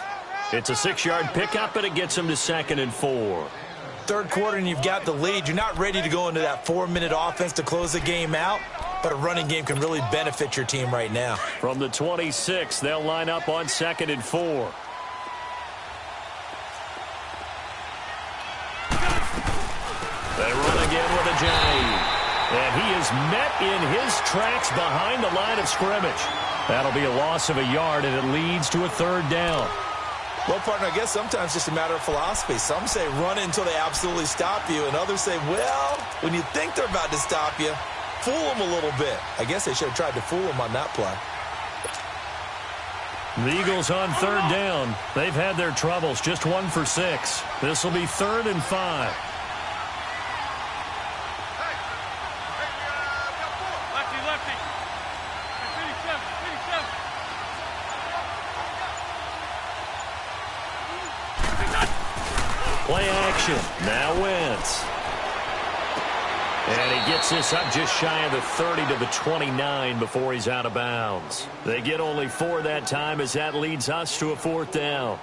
It's a 6-yard pickup, and it gets him to 2nd and 4.
Third quarter and you've got the lead. You're not ready to go into that 4-minute offense to close the game out, but a running game can really benefit your team right now.
From the 26, they'll line up on 2nd and 4. They run again with a jab. And he is met in his tracks behind the line of scrimmage. That'll be a loss of a yard, and it leads to a 3rd down.
Well, partner, I guess sometimes it's just a matter of philosophy. Some say run until they absolutely stop you, and others say, well, when you think they're about to stop you, fool them a little bit. I guess they should have tried to fool them on that play.
The Eagles on 3rd down. They've had their troubles, just 1 for 6. This will be 3rd and 5.
Lefty. 57.
Play action. Now Wentz. And he gets this up just shy of the 30 to the 29 before he's out of bounds. They get only 4 that time as that leads us to a 4th down.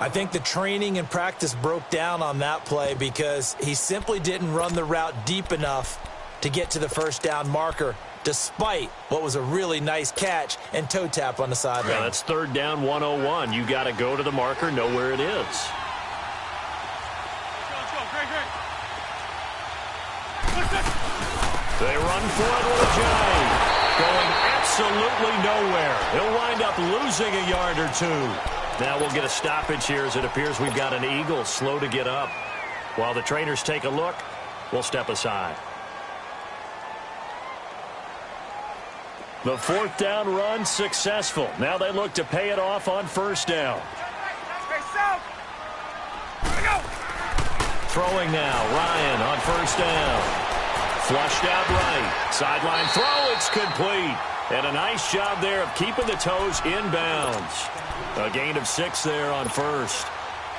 I think the training and practice broke down on that play because he simply didn't run the route deep enough to get to the 1st down marker, despite what was a really nice catch and toe tap on the sideline.
Yeah, that's 3rd down 101. You got to go to the marker, know where it is.
Let's go. Great.
They run for it with a jive. Going absolutely nowhere. He'll wind up losing a yard or 2. Now we'll get a stoppage here as it appears we've got an Eagle slow to get up. While the trainers take a look, we'll step aside. The 4th down run successful. Now they look to pay it off on 1st down. Throwing now, Ryan on 1st down. Flushed out right. Sideline throw, it's complete. And a nice job there of keeping the toes inbounds. A gain of 6 there on 1st.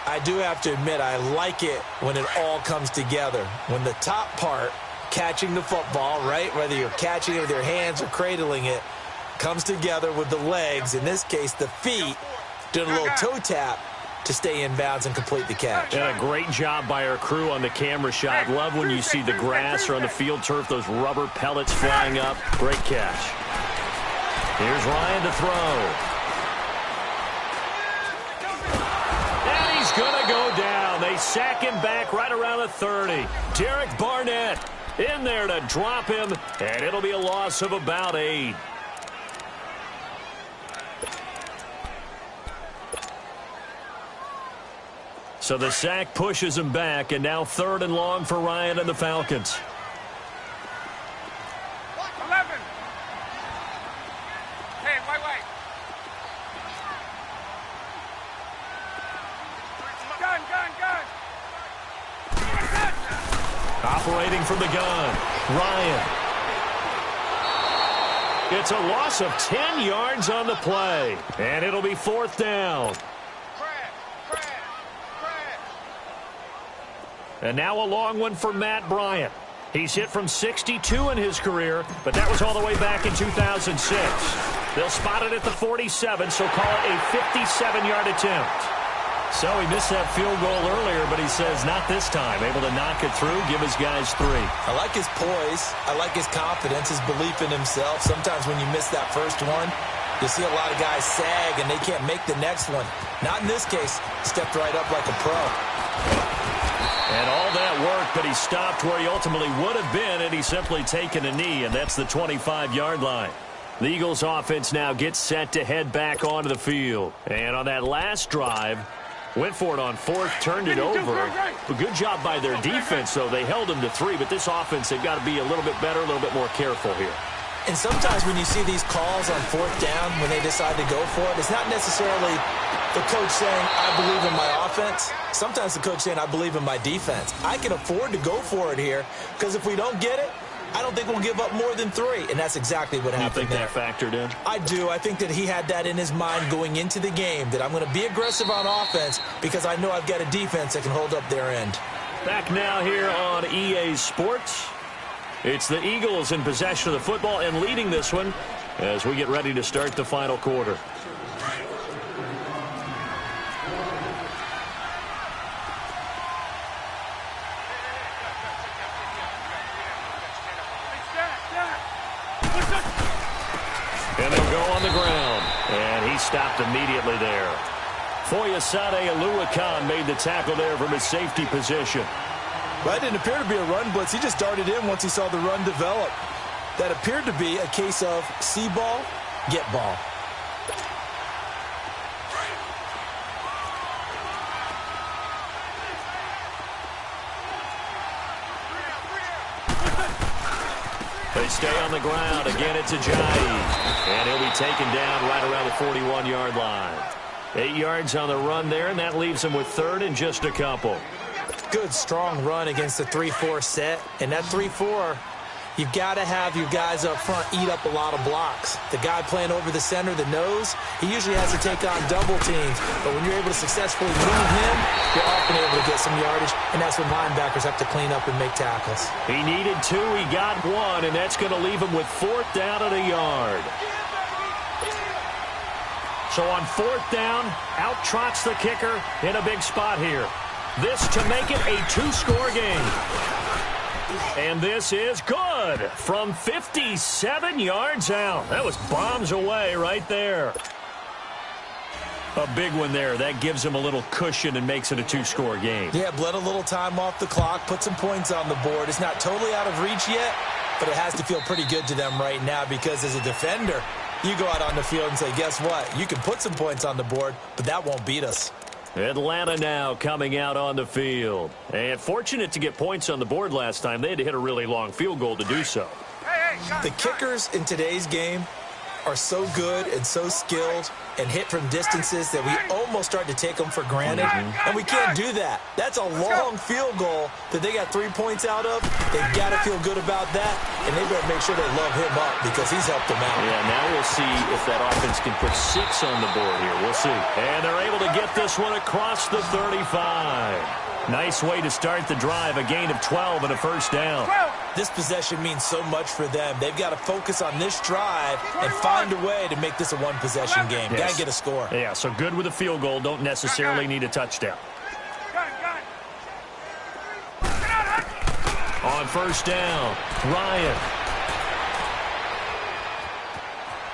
I do have to admit, I like it when it all comes together. When the top part, catching the football, right, whether you're catching it with your hands or cradling it, comes together with the legs, in this case the feet, doing a little toe tap to stay in bounds and complete the catch.
And a great job by our crew on the camera shot. Love when you see the grass or on the field turf, those rubber pellets flying up. Great catch. Here's Ryan to throw. And he's going to go down. They sack him back right around the 30. Derek Barnett in there to drop him, and it'll be a loss of about 8. So the sack pushes him back, and now 3rd and long for Ryan and the Falcons.
11. Hey, wait. Gun.
Operating from the gun, Ryan. It's a loss of 10 yards on the play, and it'll be 4th down. And now a long one for Matt Bryant. He's hit from 62 in his career, but that was all the way back in 2006. They'll spot it at the 47, so call it a 57-yard attempt. So he missed that field goal earlier, but he says not this time. Able to knock it through, give his guys 3.
I like his poise. I like his confidence, his belief in himself. Sometimes when you miss that first one, you see a lot of guys sag and they can't make the next one. Not in this case. Stepped right up like a pro.
And all that work, but he stopped where he ultimately would have been, and he's simply taken a knee, and that's the 25-yard line. The Eagles offense now gets set to head back onto the field. And on that last drive, Went for it on fourth, turned it over. A good job by their defense, though. They held them to 3, but this offense, they've got to be a little bit better, a little bit more careful here.
And sometimes when you see these calls on fourth down, when they decide to go for it, it's not necessarily the coach saying, I believe in my offense. Sometimes the coach saying, I believe in my defense. I can afford to go for it here because if we don't get it, I don't think we'll give up more than 3. And that's exactly what happened there.
You think that factored in?
I do. I think that he had that in his mind going into the game, that I'm going to be aggressive on offense because I know I've got a defense that can hold up their end.
Back now here on EA Sports. It's the Eagles in possession of the football and leading this one as we get ready to start the final quarter. And they'll go on the ground. And he stopped immediately there. Foyesade Oluwakan made the tackle there from his safety position.
Well, it didn't appear to be a run blitz. He just darted in once he saw the run develop. That appeared to be a case of see ball, get ball.
They stay on the ground. Again, it's Ajayi. And he'll be taken down right around the 41-yard line. 8 yards on the run there, and that leaves him with third and just a couple.
Good, strong run against the 3-4 set. And that 3-4, you've got to have your guys up front eat up a lot of blocks. The guy playing over the center, the nose, he usually has to take on double teams. But when you're able to successfully move him, you're often able to get some yardage. And that's when linebackers have to clean up and make tackles.
He needed 2. He got 1, and that's going to leave him with 4th down and a yard. So on 4th down, out trots the kicker in a big spot here. This to make it a 2-score game. And this is good from 57 yards out. That was bombs away right there. A big one there. That gives him a little cushion and makes it a 2-score game.
Yeah, bled a little time off the clock, put some points on the board. It's not totally out of reach yet, but it has to feel pretty good to them right now because as a defender, you go out on the field and say, guess what? You can put some points on the board, but that won't beat us.
Atlanta now coming out on the field. And fortunate to get points on the board last time. They had to hit a really long field goal to do so.
The kickers in today's game are so good and so skilled and hit from distances that we almost start to take them for granted. And we can't do that. That's a long field goal that they got 3 points out of. They've got to feel good about that, and they better make sure they love him up because he's helped them out.
Yeah, now we'll see if that offense can put 6 on the board here. We'll see. And they're able to get this one across the 35. Nice way to start the drive, a gain of 12 and a first down.
This possession means so much for them. They've got to focus on this drive and find a way to make this a one-possession game.
Yes.
Got to get a score.
Yeah, so good with a field goal. Don't necessarily need a touchdown. On first down, Ryan.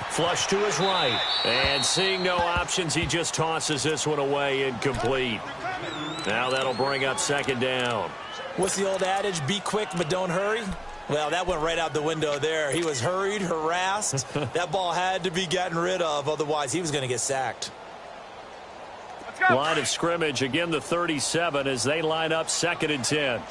Flush to his right. And seeing no options, he just tosses this one away incomplete. Now that'll bring up second down.
What's the old adage? Be quick, but don't hurry. Well, that went right out the window there. He was hurried, harassed. That ball had to be gotten rid of. Otherwise, he was going to get sacked.
Line of scrimmage, again the 37 as they line up 2nd and 10.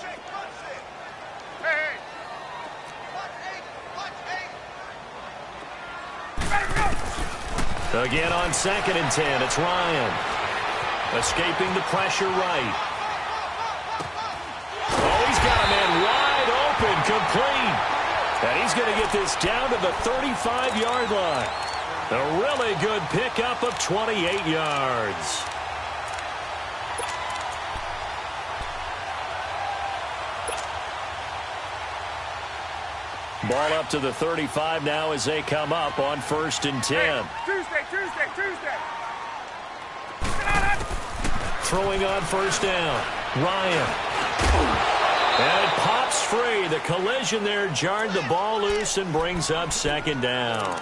Again on 2nd and 10, it's Ryan. Escaping the pressure right. Oh, he's got a man wide open, complete. And he's going to get this down to the 35-yard line. A really good pickup of 28 yards. Ball up to the 35 now as they come up on 1st and 10.
Tuesday.
Throwing on first down, Ryan. And it pops free. The collision there jarred the ball loose and brings up 2nd down.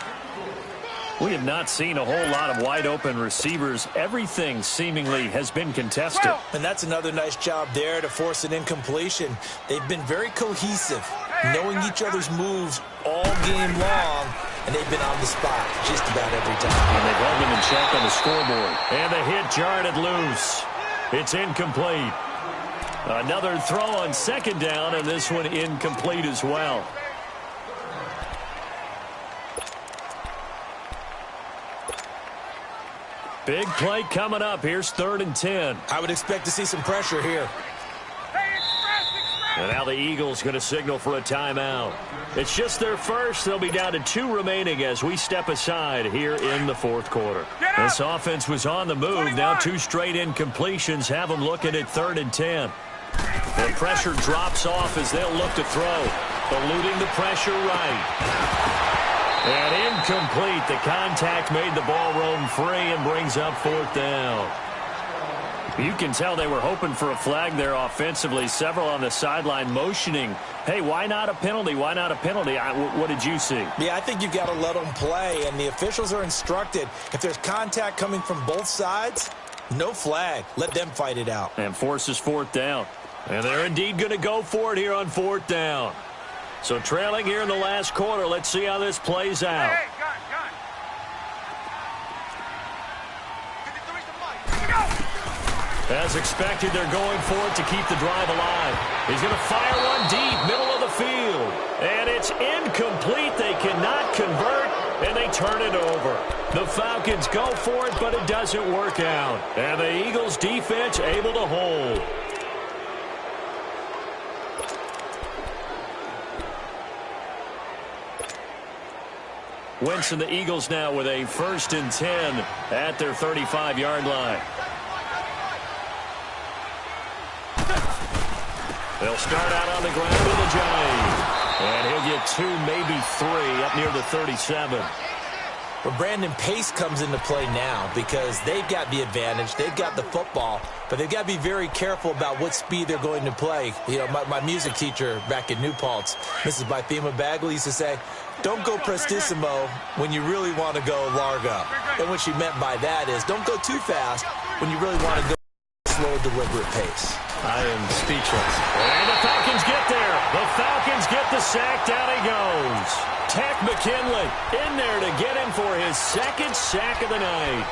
We have not seen a whole lot of wide-open receivers. Everything seemingly has been contested.
And that's another nice job there to force an incompletion. They've been very cohesive, knowing each other's moves all game long, and they've been on the spot just about every time.
And they've held them in check on the scoreboard. And the hit jarred it loose. It's incomplete. Another throw on second down, and this one incomplete as well. Big play coming up. Here's 3rd and 10.
I would expect to see some pressure here.
And now the Eagles going to signal for a timeout. It's just their first. They'll be down to 2 remaining as we step aside here in the 4th quarter. This offense was on the move. 21. Now 2 straight incompletions have them looking at 3rd and 10. The pressure drops off as they'll look to throw. Eluding the pressure right. And incomplete. The contact made the ball roam free and brings up 4th down. You can tell they were hoping for a flag there offensively. Several on the sideline motioning, hey, why not a penalty? Why not a penalty? What did you see?
Yeah, I think you've got to let them play, and the officials are instructed. If there's contact coming from both sides, no flag. Let them fight it out.
And forces 4th down. And they're indeed going to go for it here on 4th down. So trailing here in the last quarter. Let's see how this plays out.
Hey, gun.
As expected, they're going for it to keep the drive alive. He's going to fire one deep, middle of the field. And it's incomplete. They cannot convert, and they turn it over. The Falcons go for it, but it doesn't work out. And the Eagles defense able to hold. Wentz and the Eagles now with a 1st and 10 at their 35-yard line. They'll start out on the ground with a jive. And he'll get 2, maybe 3 up near the 37.
Well, Brandon, pace comes into play now because they've got the advantage. They've got the football, but they've got to be very careful about what speed they're going to play. You know, my music teacher back in New Paltz, Mrs. Bythema Bagley, used to say, don't go prestissimo when you really want to go largo. And what she meant by that is don't go too fast when you really want to go slow, deliberate pace.
I am speechless. And the Falcons get there. The Falcons get the sack. Down he goes. Tack McKinley in there to get him for his 2nd sack of the night.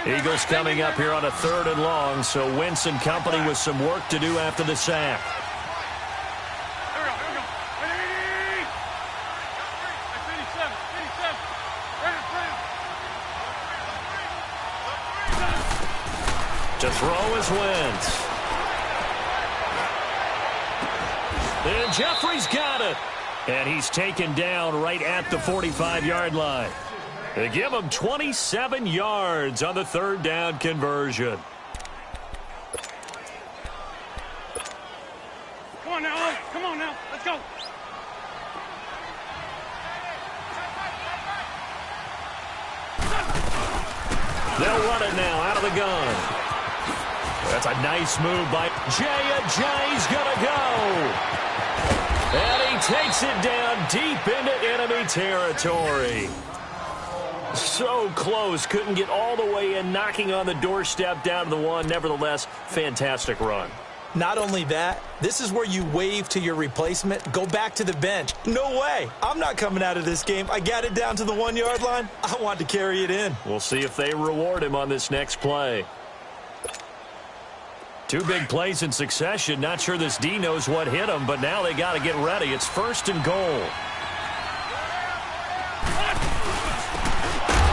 Eagles coming up here on a 3rd and long, so Wentz and company with some work to do after the sack. To throw is Wentz. And Jeffrey's got it. And he's taken down right at the 45-yard line. They give him 27 yards on the 3rd down conversion.
Come on now. Come on now. Let's go.
They'll run it now out of the gun. That's a nice move by Jay. Jay's going to go. And he takes it down deep into enemy territory. So close. Couldn't get all the way in, knocking on the doorstep down to the 1. Nevertheless, fantastic run.
Not only that, this is where you wave to your replacement, go back to the bench. No way. I'm not coming out of this game. I got it down to the 1-yard line. I want to carry it in.
We'll see if they reward him on this next play. 2 big plays in succession. Not sure this D knows what hit him, but now they got to get ready. It's 1st and goal.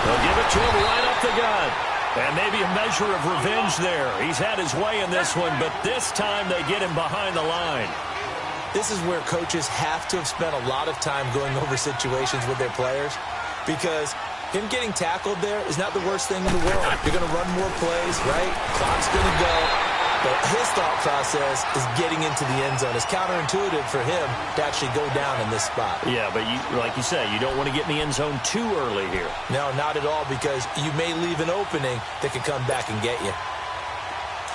They'll give it to him right up the gut. And maybe a measure of revenge there. He's had his way in this one, but this time they get him behind the line.
This is where coaches have to have spent a lot of time going over situations with their players, because him getting tackled there is not the worst thing in the world. You're going to run more plays, right? Clock's going to go. But his thought process is getting into the end zone. It's counterintuitive for him to actually go down in this spot.
Yeah, but like you said, you don't want to get in the end zone too early here.
No, not at all, because you may leave an opening that could come back and get you.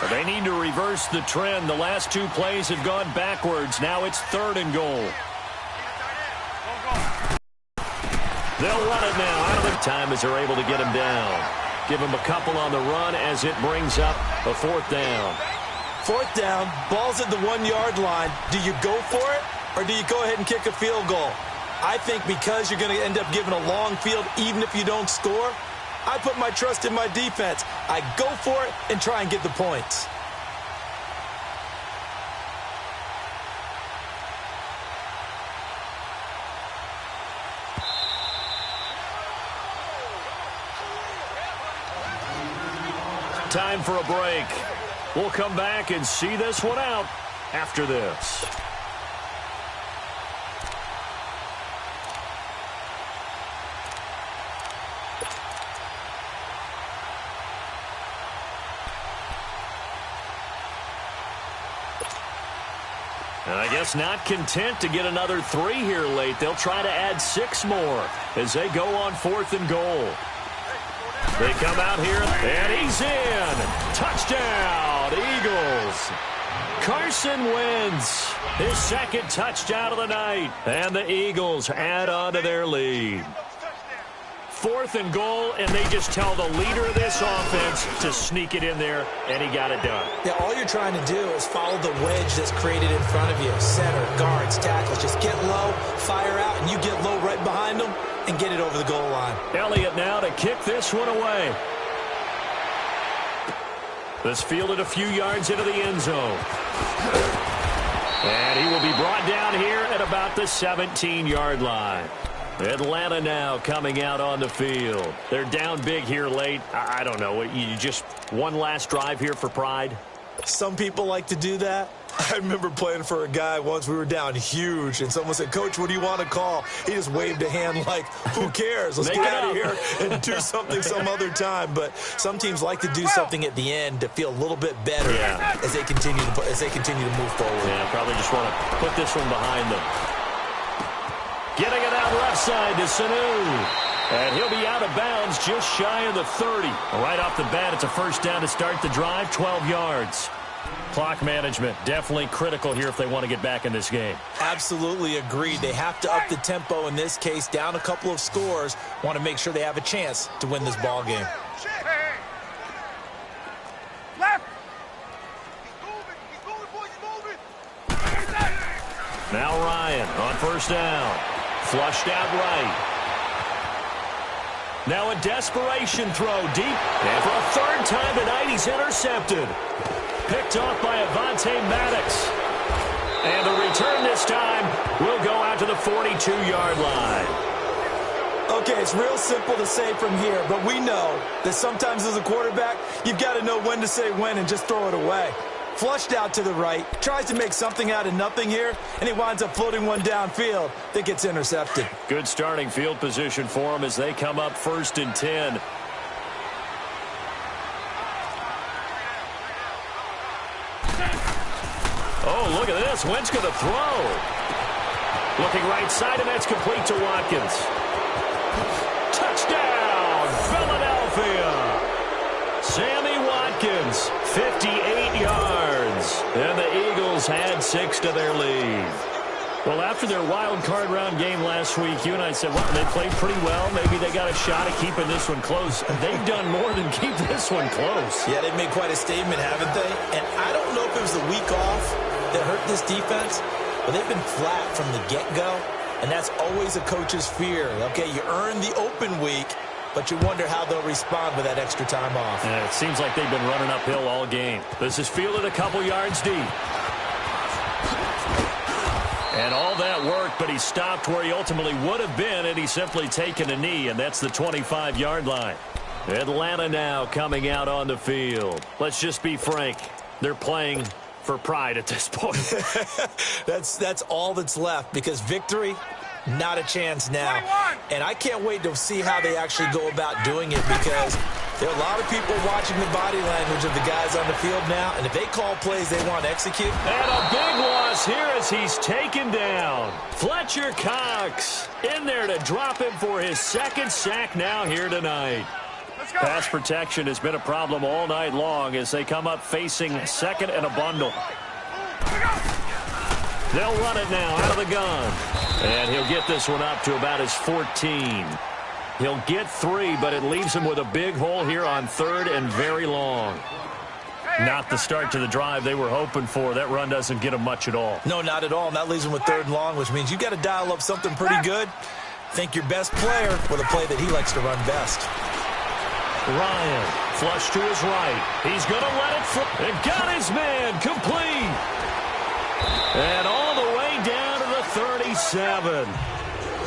But they need to reverse the trend. The last 2 plays have gone backwards. Now it's 3rd and goal. They'll run it now out of the time as they're able to get him down. Give him a couple on the run as it brings up a 4th down.
4th down, ball's at the 1-yard line. Do you go for it, or do you go ahead and kick a field goal? I think because you're going to end up giving a long field, even if you don't score, I put my trust in my defense. I go for it and try and get the points.
Time for a break. We'll come back and see this one out after this. And I guess not content to get another 3 here late. They'll try to add 6 more as they go on 4th and goal. They come out here, and he's in. Touchdown, Eagles. Carson Wentz, his 2nd touchdown of the night. And the Eagles add on to their lead. 4th and goal, and they just tell the leader of this offense to sneak it in there, and he got it done.
Yeah, all you're trying to do is follow the wedge that's created in front of you. Center, guards, tackles. Just get low, fire out, and you get low right behind them and get it over the goal line.
Elliott now to kick this one away. This fielded a few yards into the end zone. And he will be brought down here at about the 17-yard line. Atlanta now coming out on the field. They're down big here late. I don't know. You just one last drive here for pride?
Some people like to do that. I remember playing for a guy once. We were down huge, and someone said, "Coach, what do you want to call?" He just waved a hand like, who cares? Let's get out of here and do something some other time. But some teams like to do something at the end to feel a little bit better as they continue to move forward.
Yeah, probably just want to put this one behind them. Getting it out left side to Sanu. And he'll be out of bounds just shy of the 30. Right off the bat, it's a 1st down to start the drive, 12 yards. Clock management, definitely critical here if they want to get back in this game.
Absolutely agreed. They have to up the tempo in this case, down a couple of scores, want to make sure they have a chance to win this ball game.
Now Ryan on 1st down. Flushed out right. Now a desperation throw deep. And for a 3rd time tonight, he's intercepted. Picked off by Avonte Maddox. And the return this time will go out to the 42-yard line.
Okay, it's real simple to say from here, but we know that sometimes as a quarterback, you've got to know when to say when and just throw it away. Flushed out to the right, tries to make something out of nothing here, and he winds up floating one downfield that gets intercepted.
Good starting field position for him as they come up 1st and 10. Oh, look at this. Wentz going to throw. Looking right side, and that's complete to Watkins. Touchdown, Philadelphia. Sammy Watkins, 58 yards. And the Eagles had 6 to their lead. Well, after their wild card round game last week, you and I said, well, they played pretty well. Maybe they got a shot at keeping this one close. They've done more than keep this one close.
Yeah, they've made quite a statement, haven't they? And I don't know if it was the week off that hurt this defense, but they've been flat from the get-go, and that's always a coach's fear. Okay, you earn the open week, but you wonder how they'll respond with that extra time off.
Yeah, it seems like they've been running uphill all game. This is fielded a couple yards deep. And all that worked, but he stopped where he ultimately would have been, and he's simply taken a knee, and that's the 25-yard line. Atlanta now coming out on the field. Let's just be frank. They're playing for pride at this point.
That's all that's left, because victory, not a chance now. And I can't wait to see how they actually go about doing it, because there are a lot of people watching the body language of the guys on the field now, and if they call plays they want to execute.
And a big loss here as he's taken down. Fletcher Cox in there to drop him for his 2nd sack now here tonight. Pass protection has been a problem all night long as they come up facing 2nd and a bundle. They'll run it now out of the gun. And he'll get this one up to about his 14. He'll get 3, but it leaves him with a big hole here on 3rd and very long. Not the start to the drive they were hoping for. That run doesn't get them much at all.
No, not at all. And that leaves them with 3rd and long, which means you got to dial up something pretty good. Think your best player with a play that he likes to run best.
Ryan, flush to his right. He's going to let it fly. And got his man complete. And all the way down to the 37.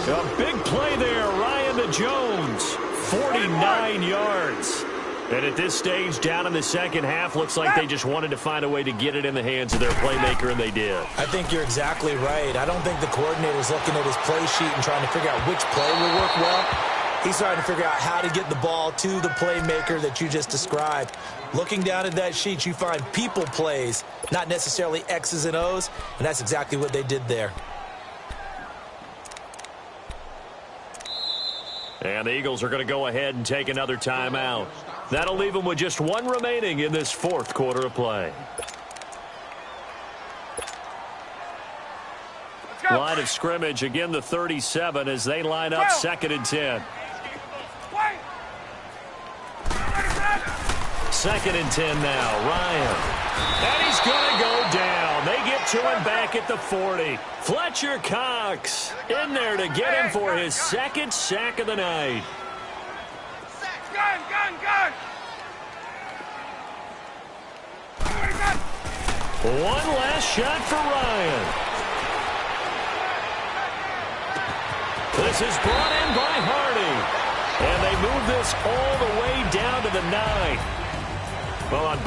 A big play there, Ryan to Jones. 49 yards. And at this stage, down in the second half, looks like they just wanted to find a way to get it in the hands of their playmaker, and they did.
I think you're exactly right. I don't think the coordinator's looking at his play sheet and trying to figure out which play will work well. He's trying to figure out how to get the ball to the playmaker that you just described. Looking down at that sheet, you find people plays, not necessarily X's and O's, and that's exactly what they did there.
And the Eagles are going to go ahead and take another timeout. That'll leave them with just 1 remaining in this 4th quarter of play. Line of scrimmage, again the 37 as they line up 2nd and 10. 2nd and 10 now, Ryan. And he's going to go down. They get to him back at the 40. Fletcher Cox in there to get him for his 2nd sack of the night.
Gun!
One last shot for Ryan. This is brought in by Hardy. And they move this all the way down to the 9. Well, on